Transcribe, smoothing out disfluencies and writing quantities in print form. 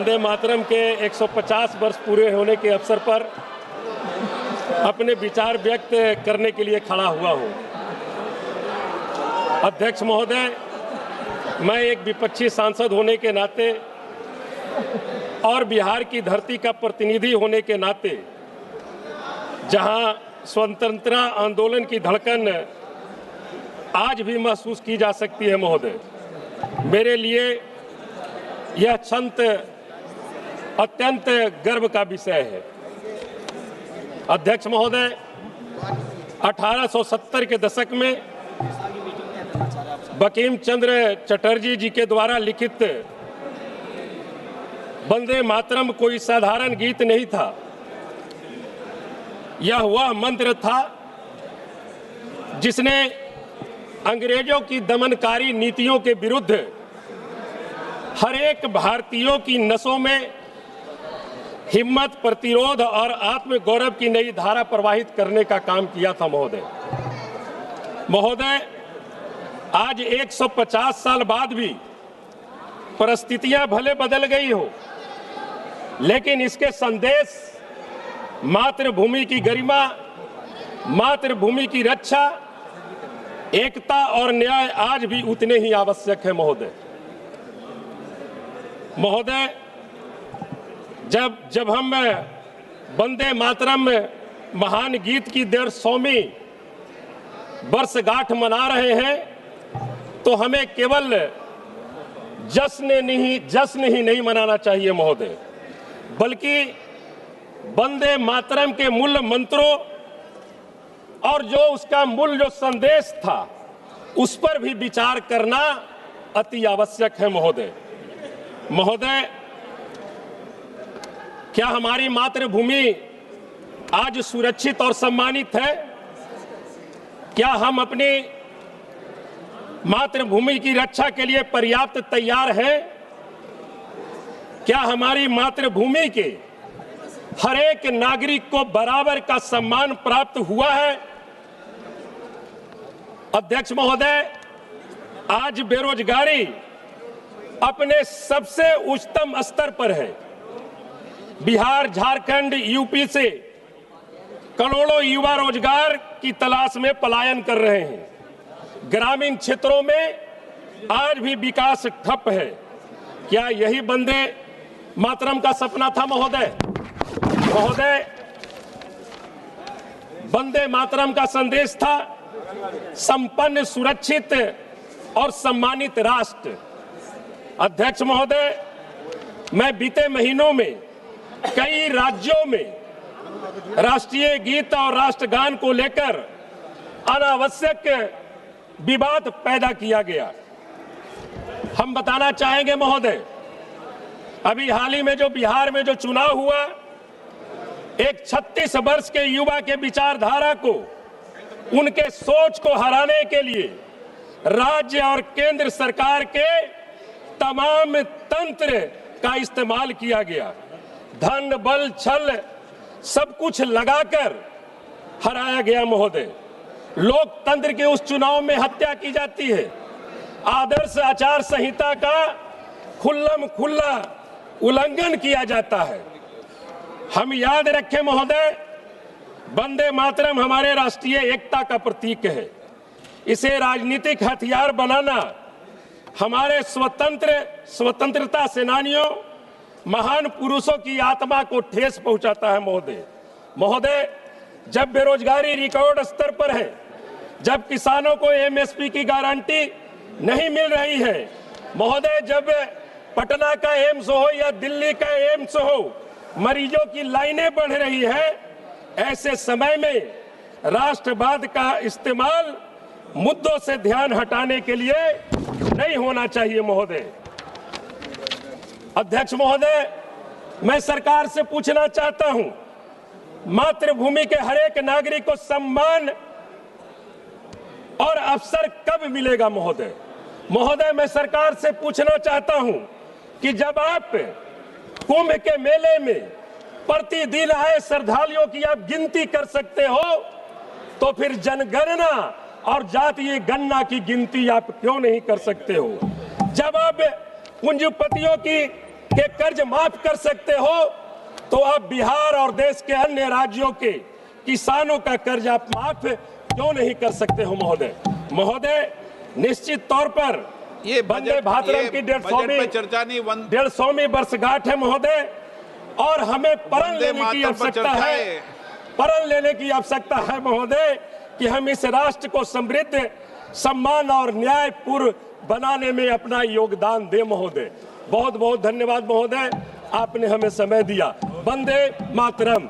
वंदे मातरम के 150 वर्ष पूरे होने के अवसर पर अपने विचार व्यक्त करने के लिए खड़ा हुआ हूं। अध्यक्ष महोदय, मैं एक विपक्षी सांसद होने के नाते और बिहार की धरती का प्रतिनिधि होने के नाते, जहां स्वतंत्रता आंदोलन की धड़कन आज भी महसूस की जा सकती है महोदय, मेरे लिए यह क्षण अत्यंत गर्व का विषय है। अध्यक्ष महोदय, 1870 के दशक में बंकिम चंद्र चटर्जी जी के द्वारा लिखित वंदे मातरम कोई साधारण गीत नहीं था। यह वह मंत्र था जिसने अंग्रेजों की दमनकारी नीतियों के विरुद्ध हर एक भारतीयों की नसों में हिम्मत, प्रतिरोध और आत्मगौरव की नई धारा प्रवाहित करने का काम किया था महोदय, आज 150 साल बाद भी परिस्थितियां भले बदल गई हो, लेकिन इसके संदेश मातृभूमि की गरिमा, मातृभूमि की रक्षा, एकता और न्याय आज भी उतने ही आवश्यक है महोदय। जब हम वंदे मातरम महान गीत की 150वीं वर्षगांठ मना रहे हैं, तो हमें केवल जश्न ही नहीं मनाना चाहिए महोदय, बल्कि वंदे मातरम के मूल मंत्रों और जो उसका मूल जो संदेश था, उस पर भी विचार करना अति आवश्यक है महोदय। क्या हमारी मातृभूमि आज सुरक्षित और सम्मानित है? क्या हम अपनी मातृभूमि की रक्षा के लिए पर्याप्त तैयार हैं? क्या हमारी मातृभूमि के हर एक नागरिक को बराबर का सम्मान प्राप्त हुआ है? अध्यक्ष महोदय, आज बेरोजगारी अपने सबसे उच्चतम स्तर पर है। बिहार, झारखंड, यूपी से करोड़ों युवा रोजगार की तलाश में पलायन कर रहे हैं। ग्रामीण क्षेत्रों में आज भी विकास ठप है। क्या यही वंदे मातरम का सपना था महोदय? वंदे मातरम का संदेश था संपन्न, सुरक्षित और सम्मानित राष्ट्र। अध्यक्ष महोदय, मैं बीते महीनों में कई राज्यों में राष्ट्रीय गीत और राष्ट्रगान को लेकर अनावश्यक विवाद पैदा किया गया। हम बताना चाहेंगे महोदय, अभी हाल ही में जो बिहार में जो चुनाव हुआ, एक 36 वर्ष के युवा के विचारधारा को, उनके सोच को हराने के लिए राज्य और केंद्र सरकार के तमाम तंत्र का इस्तेमाल किया गया। धन, बल, छल सब कुछ लगाकर हराया गया महोदय। लोकतंत्र के उस चुनाव में हत्या की जाती है। आदर्श आचार संहिता का खुल्ला उल्लंघन किया जाता है। हम याद रखें महोदय, वंदे मातरम हमारे राष्ट्रीय एकता का प्रतीक है। इसे राजनीतिक हथियार बनाना हमारे स्वतंत्रता सेनानियों, महान पुरुषों की आत्मा को ठेस पहुंचाता है महोदय। जब बेरोजगारी रिकॉर्ड स्तर पर है, जब किसानों को एमएसपी की गारंटी नहीं मिल रही है महोदय, जब पटना का एम्स हो या दिल्ली का एम्स हो, मरीजों की लाइनें बढ़ रही है, ऐसे समय में राष्ट्रवाद का इस्तेमाल मुद्दों से ध्यान हटाने के लिए नहीं होना चाहिए महोदय। अध्यक्ष महोदय, मैं सरकार से पूछना चाहता हूं, मातृभूमि के हर एक नागरिक को सम्मान और अवसर कब मिलेगा महोदय? मैं सरकार से पूछना चाहता हूं कि जब आप कुंभ के मेले में प्रतिदिन आए श्रद्धालुओं की आप गिनती कर सकते हो, तो फिर जनगणना और जातीय गणना की गिनती आप क्यों नहीं कर सकते हो? जब आप पूंजीपतियों की के कर्ज माफ कर सकते हो तो आप बिहार और देश के अन्य राज्यों के किसानों का कर्ज आप माफ क्यों नहीं कर सकते हो महोदय? महोदय, निश्चित तौर पर ये वंदे भारतम की 150वीं वर्षगांठ है महोदय, और हमें प्रण लेने की आवश्यकता है, प्रण लेने की आवश्यकता है महोदय कि हम इस राष्ट्र को समृद्ध, सम्मान और न्यायपूर्ण बनाने में अपना योगदान दें महोदय। बहुत बहुत धन्यवाद महोदय, आपने हमें समय दिया। वंदे मातरम।